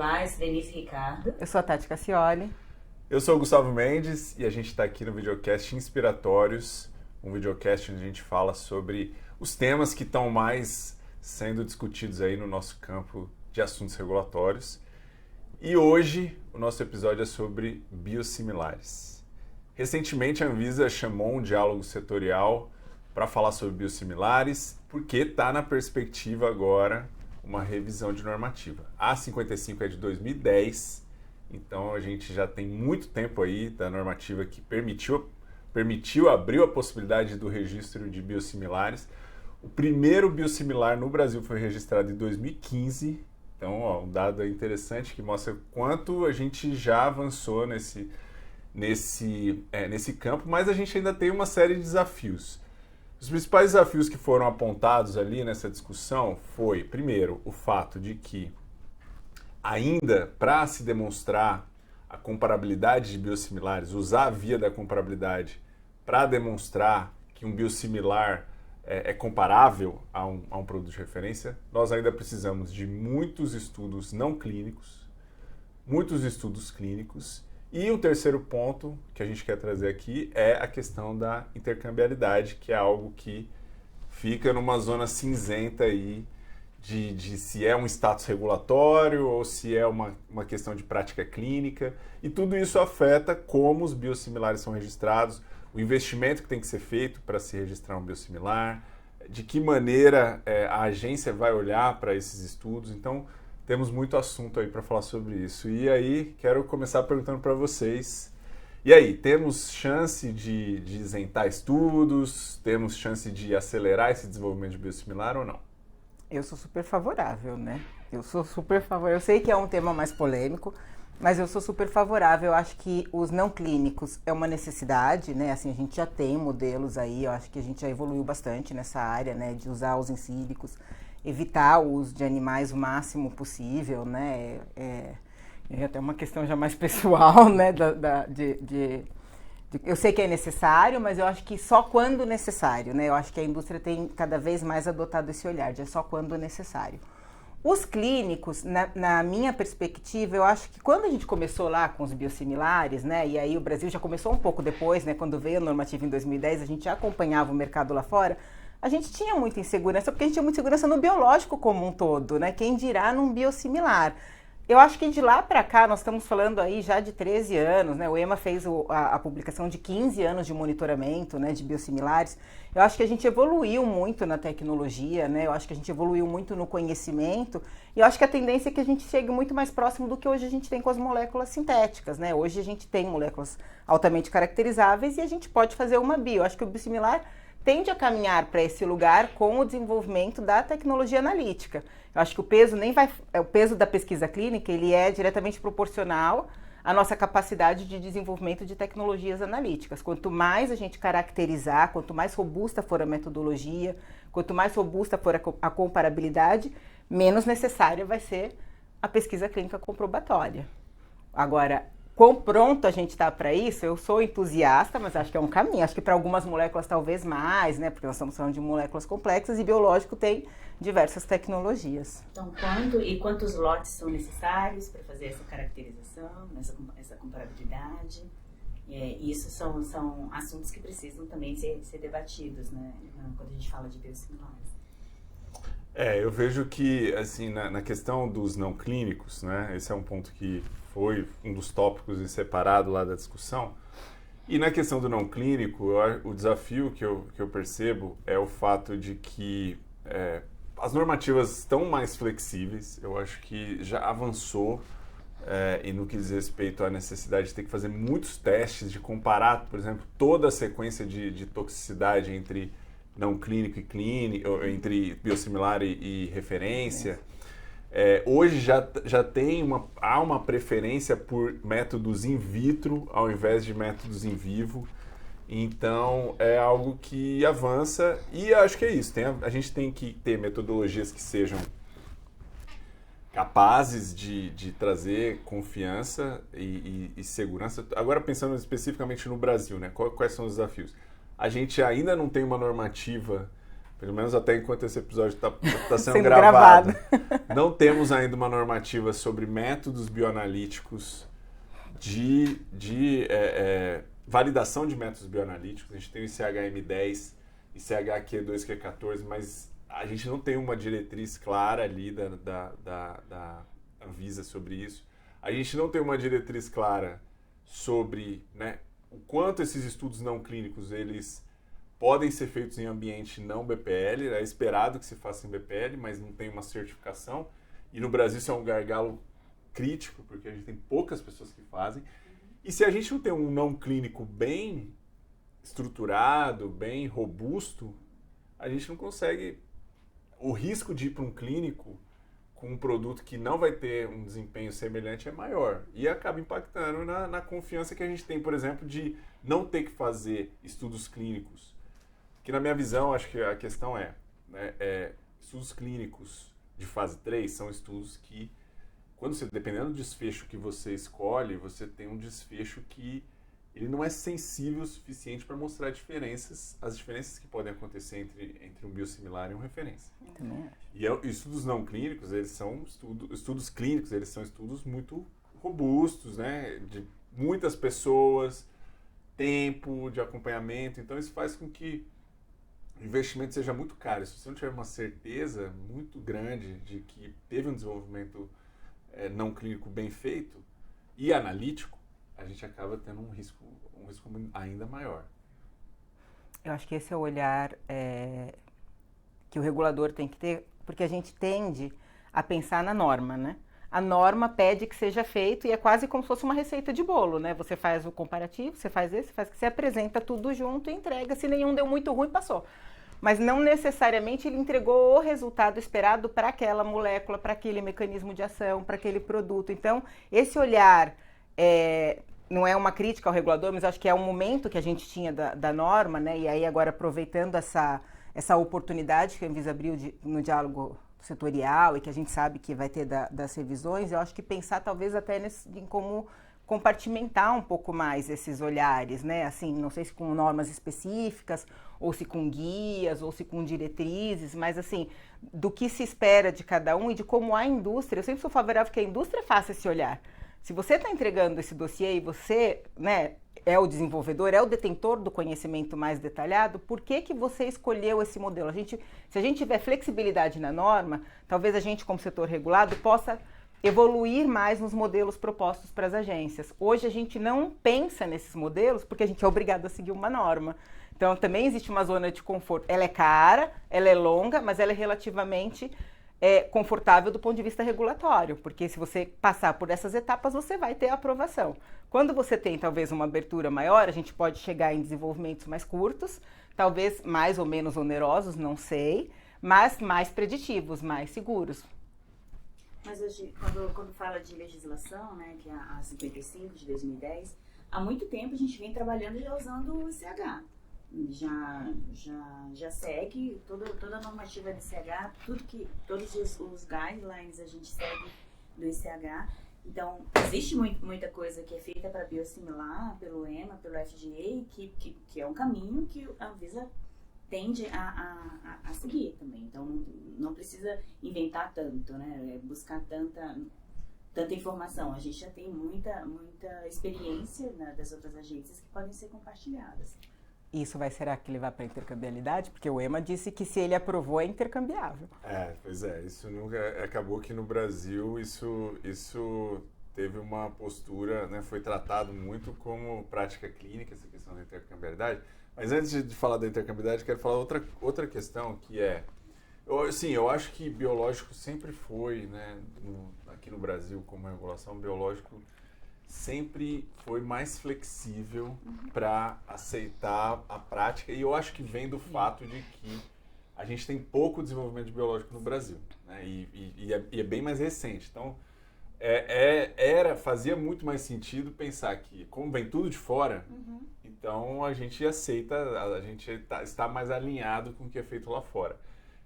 Olá, eu sou Denise Ricardo. Eu sou a Tati Cassioli. Eu sou o Gustavo Mendes e a gente está aqui no videocast Inspiratórios, um videocast onde a gente fala sobre os temas que estão mais sendo discutidos aí no nosso campo de assuntos regulatórios. E hoje o nosso episódio é sobre biosimilares. Recentemente a Anvisa chamou um diálogo setorial para falar sobre biosimilares, porque está na perspectiva agora uma revisão de normativa. A 55 é de 2010, então a gente já tem muito tempo aí da normativa que abriu a possibilidade do registro de biosimilares. O primeiro biosimilar no Brasil foi registrado em 2015, então um dado interessante que mostra quanto a gente já avançou nesse campo, mas a gente ainda tem uma série de desafios. Os principais desafios que foram apontados ali nessa discussão foi, primeiro, o fato de que ainda para se demonstrar a comparabilidade de biosimilares, usar a via da comparabilidade para demonstrar que um biosimilar é comparável a um produto de referência, nós ainda precisamos de muitos estudos não clínicos, muitos estudos clínicos. E o terceiro ponto que a gente quer trazer aqui é a questão da intercambiabilidade, que é algo que fica numa zona cinzenta aí de se é um status regulatório ou se é uma questão de prática clínica. E tudo isso afeta como os biosimilares são registrados, o investimento que tem que ser feito para se registrar um biosimilar, de que maneira a agência vai olhar para esses estudos. Então, temos muito assunto aí para falar sobre isso. E aí, quero começar perguntando para vocês. E aí, temos chance de isentar estudos? Temos chance de acelerar esse desenvolvimento de biosimilar ou não? Eu sou super favorável, né? Eu sou super favorável. Eu sei que é um tema mais polêmico, mas eu sou super favorável. Eu acho que os não clínicos é uma necessidade, né? Assim, a gente já tem modelos aí, eu acho que a gente já evoluiu bastante nessa área, né? De usar os insílicos, evitar o uso de animais o máximo possível, né? É até uma questão já mais pessoal, né? Eu sei que é necessário, mas eu acho que só quando necessário, né? Eu acho que a indústria tem cada vez mais adotado esse olhar, de só quando necessário. Os clínicos, na minha perspectiva, eu acho que quando a gente começou lá com os biosimilares, né? E aí o Brasil já começou um pouco depois, né? Quando veio a normativa em 2010, a gente já acompanhava o mercado lá fora. A gente tinha muita insegurança, porque a gente tinha muita insegurança no biológico como um todo, né? Quem dirá num biosimilar. Eu acho que de lá para cá, nós estamos falando aí já de 13 anos, né? O EMA fez a publicação de 15 anos de monitoramento, né, de biosimilares. Eu acho que a gente evoluiu muito na tecnologia, né? Eu acho que a gente evoluiu muito no conhecimento. E eu acho que a tendência é que a gente chegue muito mais próximo do que hoje a gente tem com as moléculas sintéticas, né? Hoje a gente tem moléculas altamente caracterizáveis e a gente pode fazer uma bio. Eu acho que o biosimilar tende a caminhar para esse lugar com o desenvolvimento da tecnologia analítica. Eu acho que o peso da pesquisa clínica, ele é diretamente proporcional à nossa capacidade de desenvolvimento de tecnologias analíticas. Quanto mais a gente caracterizar, quanto mais robusta for a metodologia, quanto mais robusta for a comparabilidade, menos necessária vai ser a pesquisa clínica comprobatória. Agora, quão pronto a gente está para isso, eu sou entusiasta, mas acho que é um caminho. Acho que para algumas moléculas talvez mais, né? Porque nós estamos falando de moléculas complexas e biológico tem diversas tecnologias. Então, quantos lotes são necessários para fazer essa caracterização, essa comparabilidade? Isso são assuntos que precisam também ser debatidos, né? Quando a gente fala de biosimilares. Eu vejo que, assim, na questão dos não clínicos, né? Esse é um ponto que foi um dos tópicos em separado lá da discussão. E na questão do não clínico, o desafio que eu percebo é o fato de que as normativas estão mais flexíveis. Eu acho que já avançou e no que diz respeito à necessidade de ter que fazer muitos testes, de comparar, por exemplo, toda a sequência de toxicidade entre não clínico e clínico, entre biosimilar e referência. Hoje já tem há uma preferência por métodos in vitro ao invés de métodos in vivo. Então, é algo que avança e acho que é isso. A gente tem que ter metodologias que sejam capazes de trazer confiança e segurança. Agora, pensando especificamente no Brasil, né? Quais são os desafios? A gente ainda não tem uma normativa pelo menos até enquanto esse episódio está sendo Sendo gravado, não temos ainda uma normativa sobre métodos bioanalíticos de validação de métodos bioanalíticos. A gente tem o ICHM10, ICHQ2, Q14, mas a gente não tem uma diretriz clara ali da Anvisa sobre isso. A gente não tem uma diretriz clara sobre, né, o quanto esses estudos não clínicos eles podem ser feitos em ambiente não BPL. É esperado que se faça em BPL, mas não tem uma certificação. E no Brasil isso é um gargalo crítico, porque a gente tem poucas pessoas que fazem. E se a gente não tem um não clínico bem estruturado, bem robusto, a gente não consegue... O risco de ir para um clínico com um produto que não vai ter um desempenho semelhante é maior. E acaba impactando na confiança que a gente tem, por exemplo, de não ter que fazer estudos clínicos. Que na minha visão, acho que a questão estudos clínicos de fase 3 são estudos que, dependendo do desfecho que você escolhe, você tem um desfecho que ele não é sensível o suficiente para mostrar as diferenças que podem acontecer entre um biosimilar e uma referência. E estudos não clínicos, eles são estudos clínicos, eles são estudos muito robustos, né? De muitas pessoas, tempo de acompanhamento, então isso faz com que o investimento seja muito caro. Se você não tiver uma certeza muito grande de que teve um desenvolvimento não clínico bem feito e analítico, a gente acaba tendo um risco ainda maior. Eu acho que esse é o olhar que o regulador tem que ter, porque a gente tende a pensar na norma, né? A norma pede que seja feito e é quase como se fosse uma receita de bolo, né? Você faz o comparativo, você faz esse, você apresenta tudo junto e entrega. Se nenhum deu muito ruim, passou. Mas não necessariamente ele entregou o resultado esperado para aquela molécula, para aquele mecanismo de ação, para aquele produto. Então, esse olhar não é uma crítica ao regulador, mas acho que é um momento que a gente tinha da norma, né? E aí agora aproveitando essa oportunidade que a Anvisa abriu no diálogo setorial e que a gente sabe que vai ter das revisões, eu acho que pensar talvez até em como compartimentar um pouco mais esses olhares, né? Assim, não sei se com normas específicas, ou se com guias, ou se com diretrizes, mas assim, do que se espera de cada um e de como a indústria, eu sempre sou favorável que a indústria faça esse olhar. Se você está entregando esse dossiê e você, né, é o desenvolvedor, é o detentor do conhecimento mais detalhado, por que você escolheu esse modelo? Se a gente tiver flexibilidade na norma, talvez a gente, como setor regulado, possa evoluir mais nos modelos propostos para as agências. Hoje a gente não pensa nesses modelos porque a gente é obrigado a seguir uma norma. Então também existe uma zona de conforto. Ela é cara, ela é longa, mas ela é relativamente confortável do ponto de vista regulatório, porque se você passar por essas etapas, você vai ter a aprovação. Quando você tem talvez uma abertura maior, a gente pode chegar em desenvolvimentos mais curtos, talvez mais ou menos onerosos, não sei, mas mais preditivos, mais seguros. Mas hoje, quando fala de legislação, né, que é a 55 de 2010, há muito tempo a gente vem trabalhando já usando o ICH. Já segue toda a normativa do ICH, todos os guidelines a gente segue do ICH. Então, existe muita coisa que é feita para biosimilar, pelo EMA, pelo FDA, que é um caminho que a Anvisa tende a seguir também. Então, não precisa inventar tanto, né? Buscar tanta informação. A gente já tem muita experiência, né, das outras agências que podem ser compartilhadas. Isso será que levar para intercambiabilidade? Porque o EMA disse que se ele aprovou é intercambiável. Pois é, isso nunca acabou que no Brasil isso teve uma postura, né, foi tratado muito como prática clínica, essa questão da intercambiabilidade. Mas antes de falar da intercambiabilidade, quero falar outra questão que eu acho que biológico sempre foi, né, aqui no Brasil como regulação, biológico sempre foi mais flexível para aceitar a prática, e eu acho que vem do fato de que a gente tem pouco desenvolvimento de biológico no Brasil, né? E é bem mais recente. Então, fazia muito mais sentido pensar que, como vem tudo de fora, então a gente aceita, a gente está mais alinhado com o que é feito lá fora.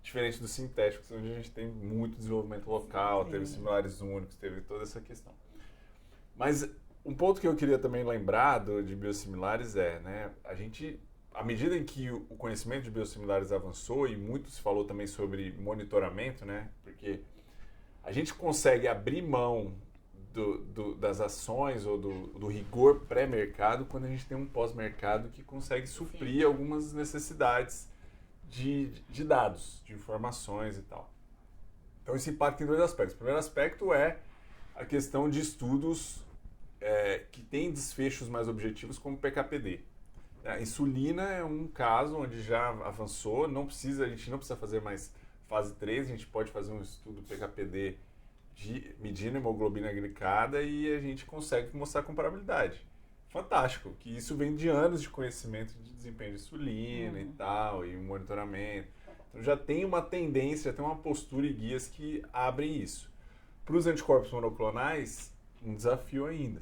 Diferente dos sintéticos, onde a gente tem muito desenvolvimento local, teve similares únicos, teve toda essa questão. Mas um ponto que eu queria também lembrar de biosimilares né, à medida em que o conhecimento de biosimilares avançou, e muito se falou também sobre monitoramento, né? Porque a gente consegue abrir mão das ações ou do rigor pré-mercado quando a gente tem um pós-mercado que consegue suprir algumas necessidades de dados, de informações e tal. Então isso impacta em dois aspectos. O primeiro aspecto é a questão de estudos que têm desfechos mais objetivos, como o PK/PD. A insulina é um caso onde já avançou, a gente não precisa fazer mais fase 3, a gente pode fazer um estudo PK/PD medindo hemoglobina glicada e a gente consegue mostrar comparabilidade. Fantástico, que isso vem de anos de conhecimento de desempenho de insulina e tal, e monitoramento. Então já tem uma tendência, já tem uma postura e guias que abrem isso. Para os anticorpos monoclonais, um desafio ainda.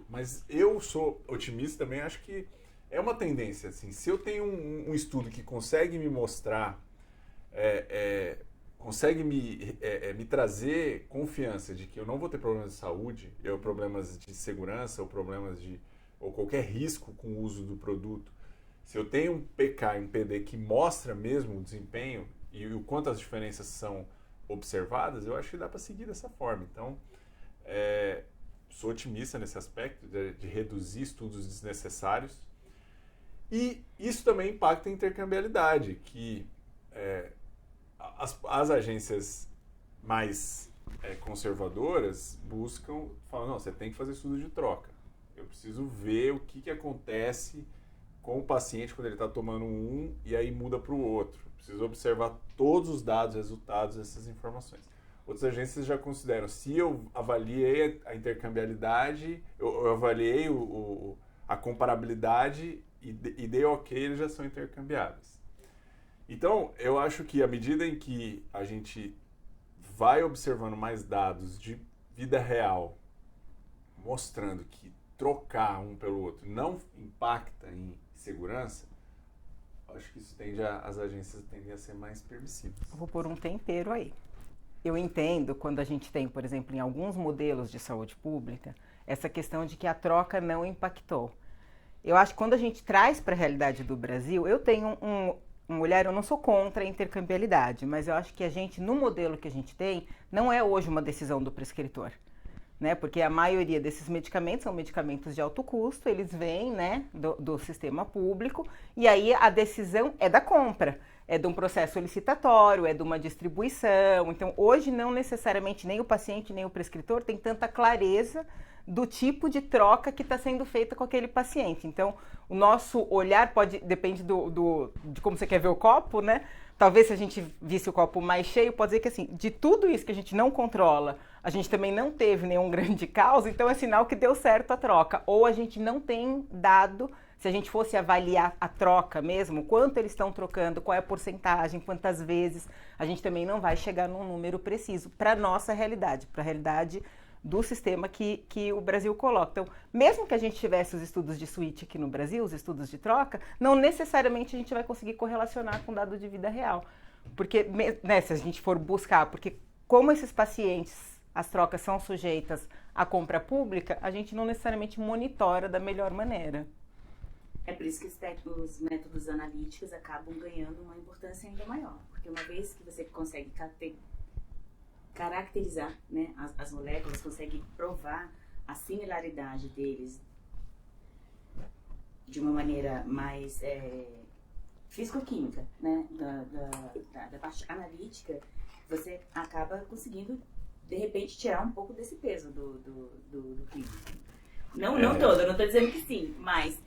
Mas eu sou otimista também, acho que é uma tendência. Assim, se eu tenho um estudo que consegue me mostrar, consegue me trazer confiança de que eu não vou ter problemas de saúde, problemas de segurança, ou qualquer risco com o uso do produto. Se eu tenho um PK e um PD que mostra mesmo o desempenho e o quanto as diferenças são observadas, eu acho que dá para seguir dessa forma. Então, sou otimista nesse aspecto de reduzir estudos desnecessários. E isso também impacta a intercambiabilidade, que as agências mais conservadoras falam, não, você tem que fazer estudo de troca. Eu preciso ver o que acontece com o paciente quando ele está tomando um e aí muda para o outro. Eu preciso observar todos os dados, resultados, essas informações. Outras agências já consideram, se eu avaliei a intercambiabilidade, eu avaliei a comparabilidade e dei ok, eles já são intercambiáveis. Então, eu acho que à medida em que a gente vai observando mais dados de vida real, mostrando que trocar um pelo outro não impacta em segurança, acho que isso as agências tendem a ser mais permissivas. Vou pôr um tempero aí. Eu entendo quando a gente tem, por exemplo, em alguns modelos de saúde pública, essa questão de que a troca não impactou. Eu acho que quando a gente traz para a realidade do Brasil, eu tenho um olhar, eu não sou contra a intercambiabilidade, mas eu acho que a gente, no modelo que a gente tem, não é hoje uma decisão do prescritor. Né? Porque a maioria desses medicamentos são medicamentos de alto custo, eles vêm, né, do sistema público, e aí a decisão é da compra, é de um processo licitatório, é de uma distribuição. Então, hoje, não necessariamente nem o paciente nem o prescritor tem tanta clareza do tipo de troca que está sendo feita com aquele paciente. Então, o nosso olhar depende de como você quer ver o copo, né? Talvez se a gente visse o copo mais cheio, pode dizer que assim, de tudo isso que a gente não controla, a gente também não teve nenhum grande caos, então é sinal que deu certo a troca. Ou a gente não tem dado, se a gente fosse avaliar a troca mesmo, quanto eles estão trocando, qual é a porcentagem, quantas vezes, a gente também não vai chegar num número preciso para a nossa realidade, para a realidade do sistema que o Brasil coloca. Então, mesmo que a gente tivesse os estudos de switch aqui no Brasil, os estudos de troca, não necessariamente a gente vai conseguir correlacionar com dado de vida real. Porque, né, se a gente for buscar, porque como esses pacientes, as trocas são sujeitas à compra pública, a gente não necessariamente monitora da melhor maneira. É por isso que os métodos analíticos acabam ganhando uma importância ainda maior. Porque uma vez que você consegue caracterizar, né, as moléculas, consegue provar a similaridade deles de uma maneira mais físico-química, né, da parte analítica, você acaba conseguindo, de repente, tirar um pouco desse peso do clínico. Não todo, eu não estou dizendo que sim, mas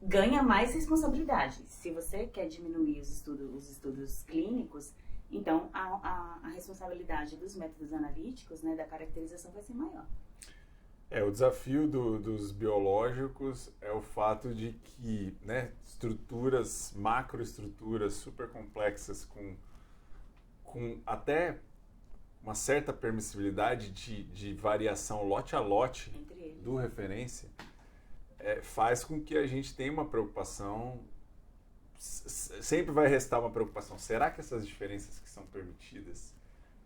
ganha mais responsabilidade. Se você quer diminuir os estudos clínicos, então a responsabilidade dos métodos analíticos, né, da caracterização vai ser maior. O desafio dos biológicos é o fato de que, né, macroestruturas super complexas com até uma certa permissibilidade de variação lote a lote do referência, faz com que a gente tenha uma preocupação. Sempre vai restar uma preocupação. Será que essas diferenças que são permitidas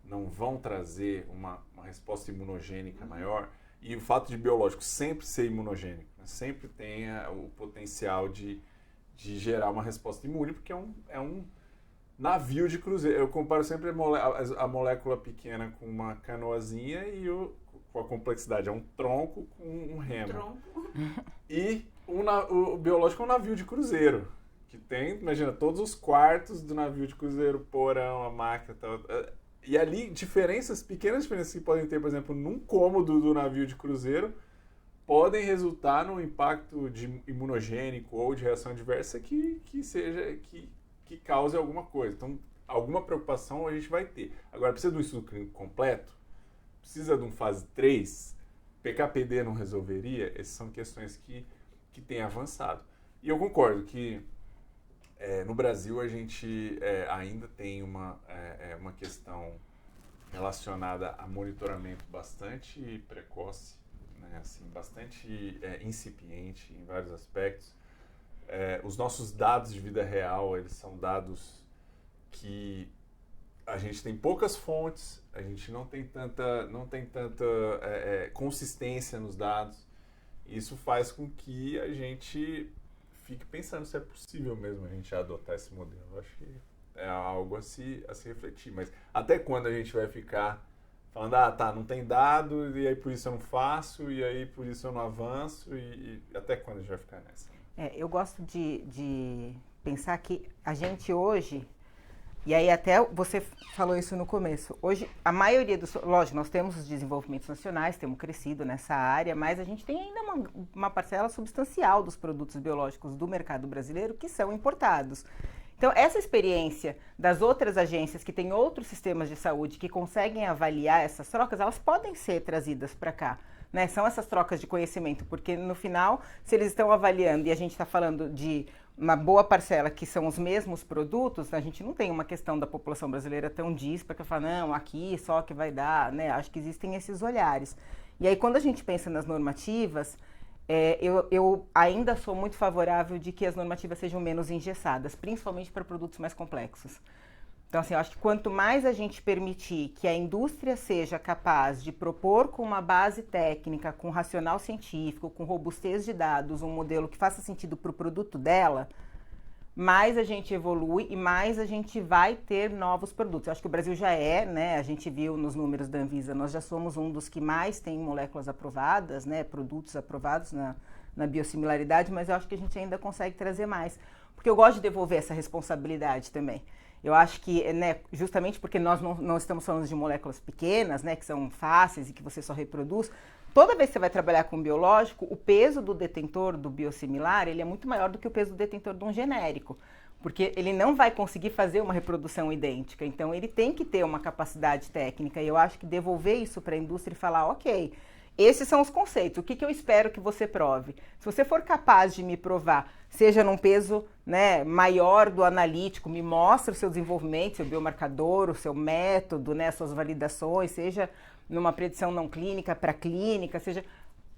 não vão trazer uma resposta imunogênica maior? E o fato de biológico sempre ser imunogênico, né, sempre tenha o potencial de de gerar uma resposta imune, porque é um navio de cruzeiro. Eu comparo sempre a molécula pequena com uma canoazinha e com a complexidade. É um tronco com um remo. Tronco. E o biológico é um navio de cruzeiro, que tem, imagina, todos os quartos do navio de cruzeiro, porão, a máquina, tal. E ali, pequenas diferenças que podem ter, por exemplo, num cômodo do navio de cruzeiro, podem resultar num impacto imunogênico ou de reação adversa que cause alguma coisa. Então, alguma preocupação a gente vai ter. Agora, precisa de um estudo clínico completo? Precisa de um fase 3? PK/PD não resolveria? Essas são questões que têm avançado. E eu concordo que no Brasil a gente ainda tem uma questão relacionada a monitoramento bastante precoce, né? Assim, bastante incipiente em vários aspectos. Os nossos dados de vida real, eles são dados que a gente tem poucas fontes, a gente não tem tanta consistência nos dados. Isso faz com que a gente fique pensando se é possível mesmo a gente adotar esse modelo. Eu acho que é algo a se refletir. Mas até quando a gente vai ficar falando, não tem dado, e aí por isso eu não faço, e aí por isso eu não avanço, e até quando a gente vai ficar nessa? Eu gosto de pensar que a gente hoje, e aí até você falou isso no começo, hoje a maioria dos... Lógico, nós temos os desenvolvimentos nacionais, temos crescido nessa área, mas a gente tem ainda uma parcela substancial dos produtos biológicos do mercado brasileiro que são importados. Então, essa experiência das outras agências que têm outros sistemas de saúde que conseguem avaliar essas trocas, elas podem ser trazidas para cá. Né? São essas trocas de conhecimento, porque no final, se eles estão avaliando e a gente está falando de uma boa parcela que são os mesmos produtos, a gente não tem uma questão da população brasileira tão díspara que fala, não, aqui só que vai dar, né? Acho que existem esses olhares. E aí, quando a gente pensa nas normativas, eu ainda sou muito favorável de que as normativas sejam menos engessadas, principalmente para produtos mais complexos. Então, assim, eu acho que quanto mais a gente permitir que a indústria seja capaz de propor com uma base técnica, com racional científico, com robustez de dados, um modelo que faça sentido para o produto dela, mais a gente evolui e mais a gente vai ter novos produtos. Eu acho que o Brasil já né? A gente viu nos números da Anvisa, nós já somos um dos que mais tem moléculas aprovadas, né? Produtos aprovados na biosimilaridade, mas eu acho que a gente ainda consegue trazer mais. Porque eu gosto de devolver essa responsabilidade também. Eu acho que, né, justamente porque nós não estamos falando de moléculas pequenas, né, que são fáceis e que você só reproduz, toda vez que você vai trabalhar com biológico, o peso do detentor do biosimilar, ele é muito maior do que o peso do detentor de um genérico, porque ele não vai conseguir fazer uma reprodução idêntica, então ele tem que ter uma capacidade técnica, e eu acho que devolver isso para a indústria e falar, ok, esses são os conceitos, o que eu espero que você prove? Se você for capaz de me provar, seja num peso, né, maior do analítico, me mostra o seu desenvolvimento, seu biomarcador, o seu método, né, suas validações, seja numa predição não clínica para clínica, seja...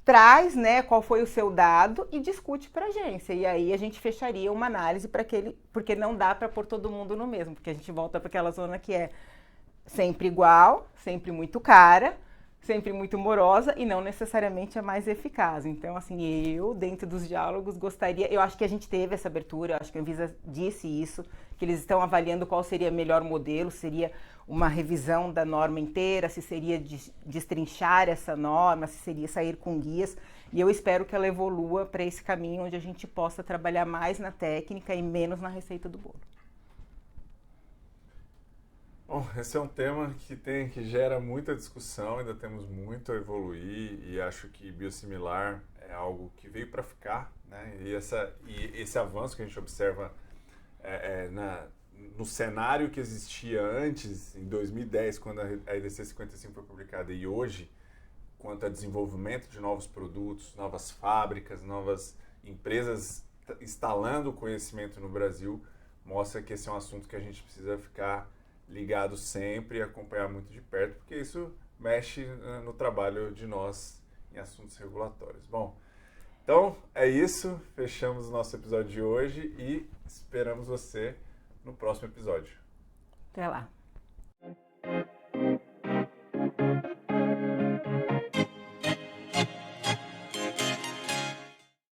Traz, né, qual foi o seu dado e discute para a agência. E aí a gente fecharia uma análise para porque não dá para pôr todo mundo no mesmo, porque a gente volta para aquela zona que é sempre igual, sempre muito cara, sempre muito morosa e não necessariamente a mais eficaz. Então, assim, eu, dentro dos diálogos, gostaria... Eu acho que a gente teve essa abertura, eu acho que a Anvisa disse isso, que eles estão avaliando qual seria o melhor modelo, seria uma revisão da norma inteira, se seria destrinchar essa norma, se seria sair com guias. E eu espero que ela evolua para esse caminho onde a gente possa trabalhar mais na técnica e menos na receita do bolo. Bom, esse é um tema que gera muita discussão, ainda temos muito a evoluir e acho que biosimilar é algo que veio para ficar, né? E esse avanço que a gente observa no cenário que existia antes, em 2010, quando a EDC 55 foi publicada, e hoje, quanto a desenvolvimento de novos produtos, novas fábricas, novas empresas instalando o conhecimento no Brasil, mostra que esse é um assunto que a gente precisa ficar ligado sempre e acompanhar muito de perto, porque isso mexe no trabalho de nós em assuntos regulatórios. bom, então é isso, fechamos o nosso episódio de hoje e esperamos você no próximo episódio. Até lá.